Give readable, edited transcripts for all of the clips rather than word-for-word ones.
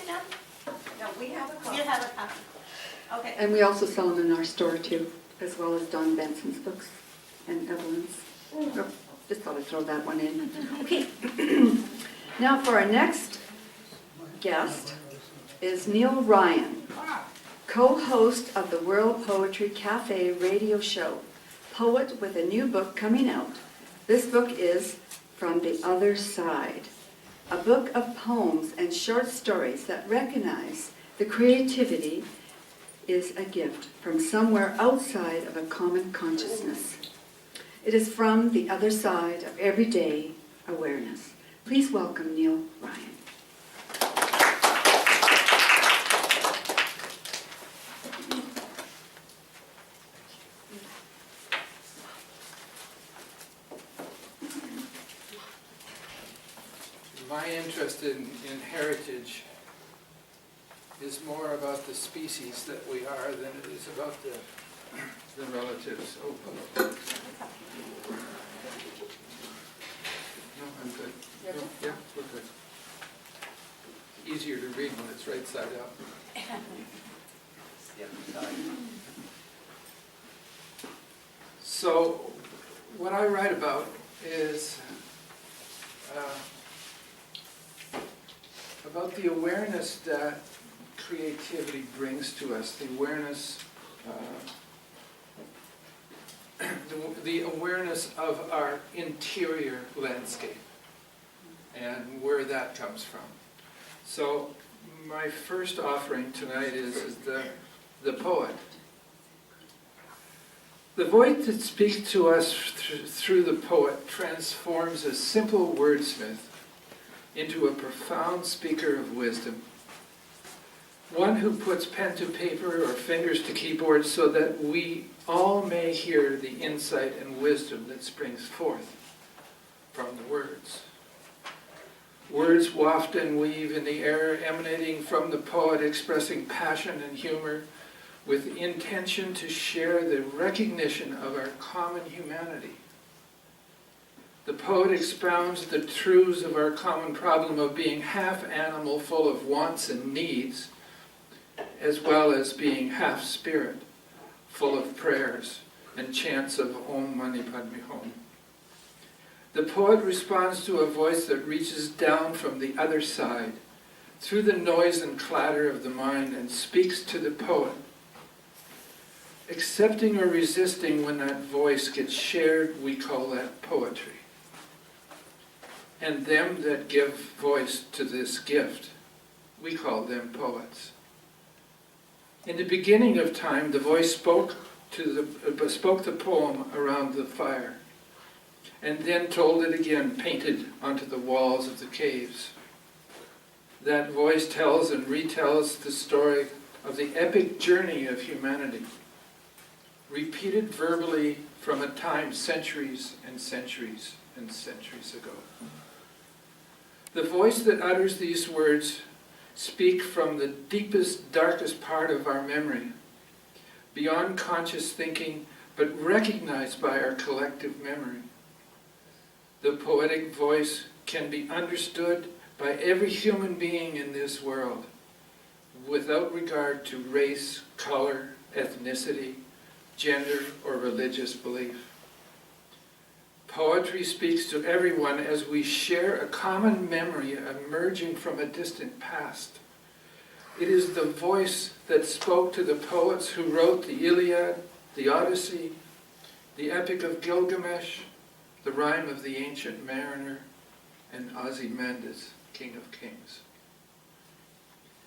them? No, we have a copy. You have a copy. Okay. And we also sell them in our store too, as well as Don Benson's books and Evelyn's. Oh, just thought I'd throw that one in. Okay. Now for our next guest is Neall Ryon, co-host of the World Poetry Cafe radio show, poet with a new book coming out. This book is From the Other Side, a book of poems and short stories that recognize the creativity is a gift from somewhere outside of a common consciousness. It is from the other side of everyday awareness. Please welcome Neall Ryon. My interest in heritage is more about the species that we are than it is about the relatives. Oh, hello. No, I'm good. No, yeah, we're good. Easier to read when it's right side up. So, what I write about is about the awareness that creativity brings to us, the awareness, the awareness of our interior landscape and where that comes from. So my first offering tonight is the poet. The voice that speaks to us through the poet transforms a simple wordsmith into a profound speaker of wisdom. One who puts pen to paper or fingers to keyboard so that we all may hear the insight and wisdom that springs forth from the words. Words waft and weave in the air, emanating from the poet, expressing passion and humor with intention to share the recognition of our common humanity. The poet expounds the truths of our common problem of being half animal, full of wants and needs, as well as being half spirit, full of prayers and chants of Om Mani Padme Hum. The poet responds to a voice that reaches down from the other side, through the noise and clatter of the mind, and speaks to the poet, accepting or resisting when that voice gets shared. We call that poetry. And them that give voice to this gift, we call them poets. In the beginning of time, the voice spoke the poem around the fire, and then told it again, painted onto the walls of the caves. That voice tells and retells the story of the epic journey of humanity, repeated verbally from a time centuries and centuries and centuries ago. The voice that utters these words speak from the deepest, darkest part of our memory, beyond conscious thinking, but recognized by our collective memory. The poetic voice can be understood by every human being in this world, without regard to race, color, ethnicity, gender, or religious belief. Poetry speaks to everyone as we share a common memory emerging from a distant past. It is the voice that spoke to the poets who wrote the Iliad, the Odyssey, the Epic of Gilgamesh, the Rhyme of the Ancient Mariner, and Ozymandias, King of Kings.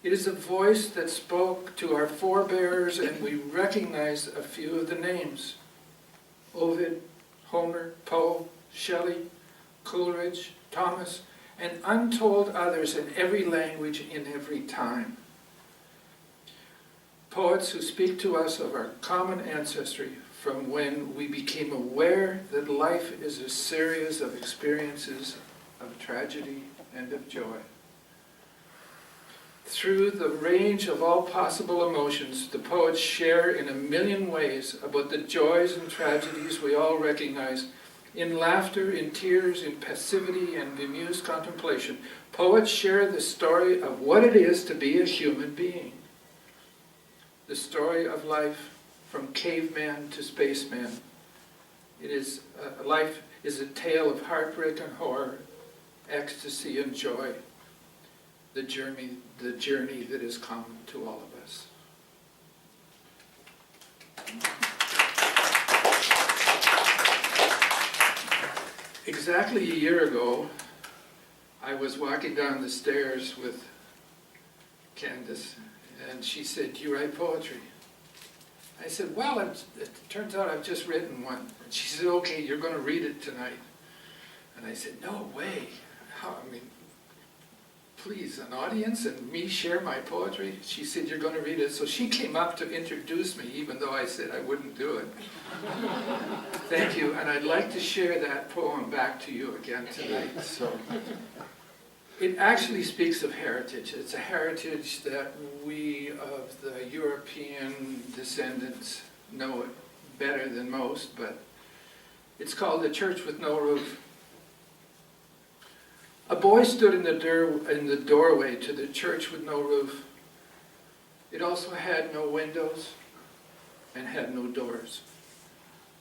It is a voice that spoke to our forebears, and we recognize a few of the names: Ovid, Homer, Poe, Shelley, Coleridge, Thomas, and untold others in every language in every time. Poets who speak to us of our common ancestry from when we became aware that life is a series of experiences of tragedy and of joy. Through the range of all possible emotions, the poets share in a million ways about the joys and tragedies we all recognize, In laughter, in tears, in passivity, and bemused contemplation, poets share the story of what it is to be a human being. The story of life from caveman to spaceman. Life is a tale of heartbreak and horror, ecstasy and joy. The journey that is common to all of us. Exactly a year ago, I was walking down the stairs with Candace, and she said, "Do you write poetry?" I said, "Well, it turns out I've just written one." And she said, "Okay, you're going to read it tonight." And I said, "No way. Please, an audience and me share my poetry?" She said, "You're going to read it." So she came up to introduce me, even though I said I wouldn't do it. Thank you, and I'd like to share that poem back to you again tonight. So, it actually speaks of heritage. It's a heritage that we of the European descendants know it better than most, but it's called "The Church with No Roof." A boy stood in the doorway to the church with no roof. It also had no windows and had no doors.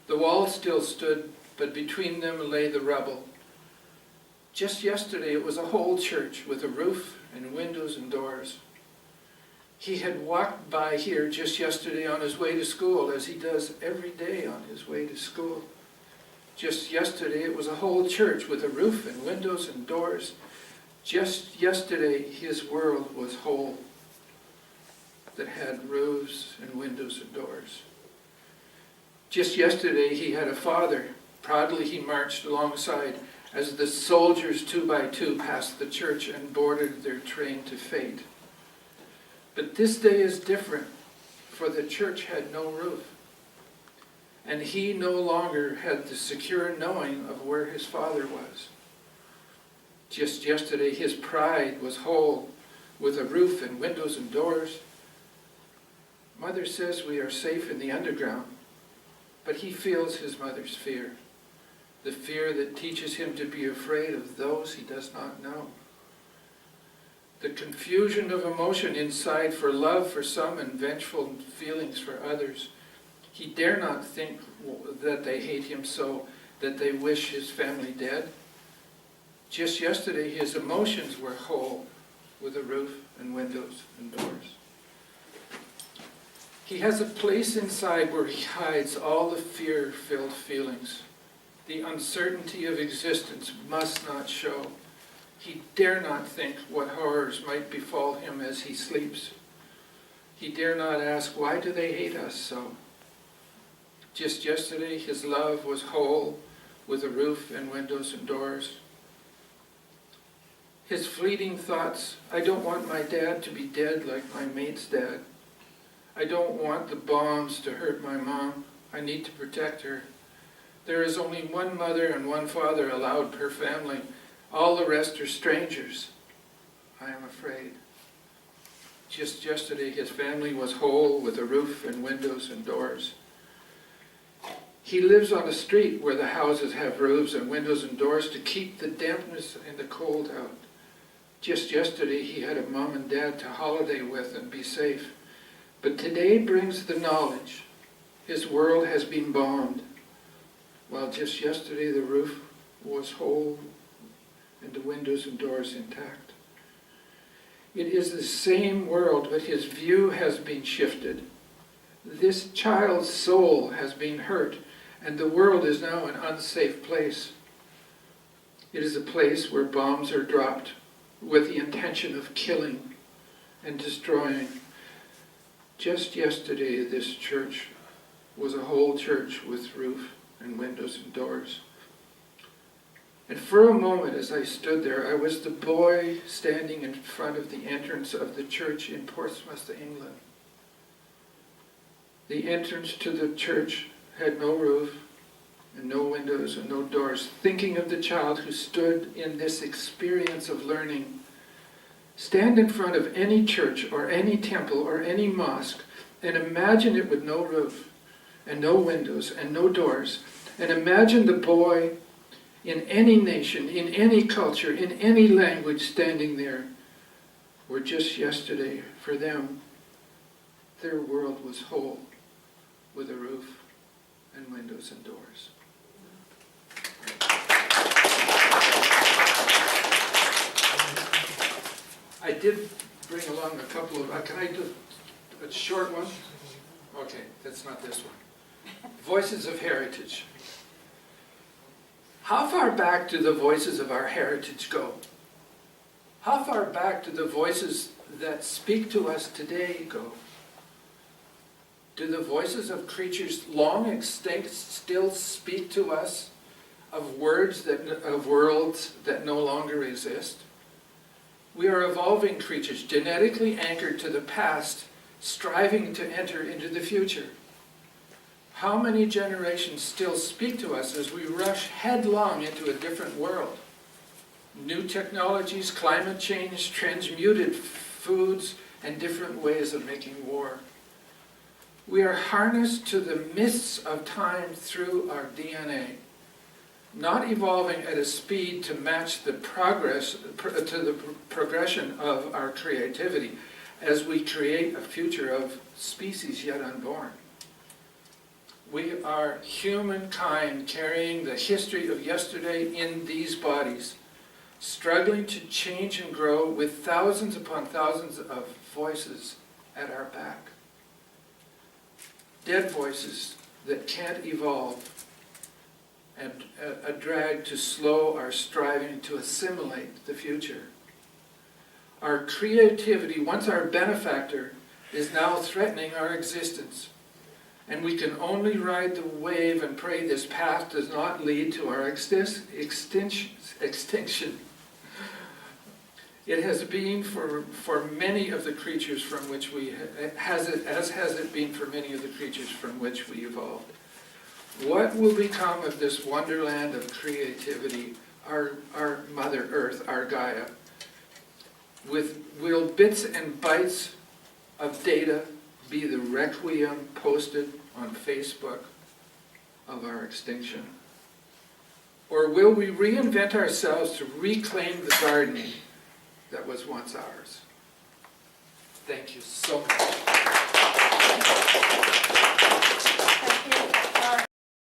The walls still stood, but between them lay the rubble. Just yesterday it was a whole church with a roof and windows and doors. He had walked by here just yesterday on his way to school, as he does every day on his way to school. Just yesterday it was a whole church with a roof and windows and doors. Just yesterday his world was whole, that had roofs and windows and doors. Just yesterday he had a father. Proudly he marched alongside as the soldiers 2 by 2 passed the church and boarded their train to fate. But this day is different, for the church had no roof. And he no longer had the secure knowing of where his father was. Just yesterday his pride was whole, with a roof and windows and doors. Mother says we are safe in the underground, but he feels his mother's fear, the fear that teaches him to be afraid of those he does not know. The confusion of emotion inside, for love for some and vengeful feelings for others. He dare not think that they hate him so, that they wish his family dead. Just yesterday his emotions were whole, with a roof and windows and doors. He has a place inside where he hides all the fear-filled feelings. The uncertainty of existence must not show. He dare not think what horrors might befall him as he sleeps. He dare not ask, why do they hate us so? Just yesterday his love was whole, with a roof and windows and doors. His fleeting thoughts, I don't want my dad to be dead like my mate's dad. I don't want the bombs to hurt my mom. I need to protect her. There is only one mother and one father allowed per family. All the rest are strangers. I am afraid. Just yesterday his family was whole, with a roof and windows and doors. He lives on a street where the houses have roofs and windows and doors to keep the dampness and the cold out. Just yesterday he had a mom and dad to holiday with and be safe. But today brings the knowledge his world has been bombed, while just yesterday the roof was whole and the windows and doors intact. It is the same world, but his view has been shifted. This child's soul has been hurt, and the world is now an unsafe place. It is a place where bombs are dropped with the intention of killing and destroying. Just yesterday, this church was a whole church with roof and windows and doors. And for a moment, as I stood there, I was the boy standing in front of the entrance of the church in Portsmouth, England. The entrance to the church had no roof and no windows and no doors, thinking of the child who stood in this experience of learning. Stand in front of any church or any temple or any mosque and imagine it with no roof and no windows and no doors, and imagine the boy in any nation, in any culture, in any language standing there, were just yesterday. For them, their world was whole, with a roof and windows and doors. I did bring along a couple of, can I do a short one? Okay, that's not this one. Voices of Heritage. How far back do the voices of our heritage go? How far back do the voices that speak to us today go? Do the voices of creatures long extinct still speak to us of words of worlds that no longer exist? We are evolving creatures, genetically anchored to the past, striving to enter into the future. How many generations still speak to us as we rush headlong into a different world? New technologies, climate change, transmuted foods, and different ways of making war. We are harnessed to the mists of time through our DNA, not evolving at a speed to match the progression of our creativity as we create a future of species yet unborn. We are humankind carrying the history of yesterday in these bodies, struggling to change and grow with thousands upon thousands of voices at our back. Dead voices that can't evolve, and a drag to slow our striving to assimilate the future. Our creativity, once our benefactor, is now threatening our existence. And we can only ride the wave and pray this path does not lead to our extinction. It has been for many of the creatures from which has it been for many of the creatures from which we evolved. What will become of this wonderland of creativity, our Mother Earth, our Gaia? Will bits and bytes of data be the requiem posted on Facebook of our extinction? Or will we reinvent ourselves to reclaim the gardening that was once ours? Thank you so much. Thank you.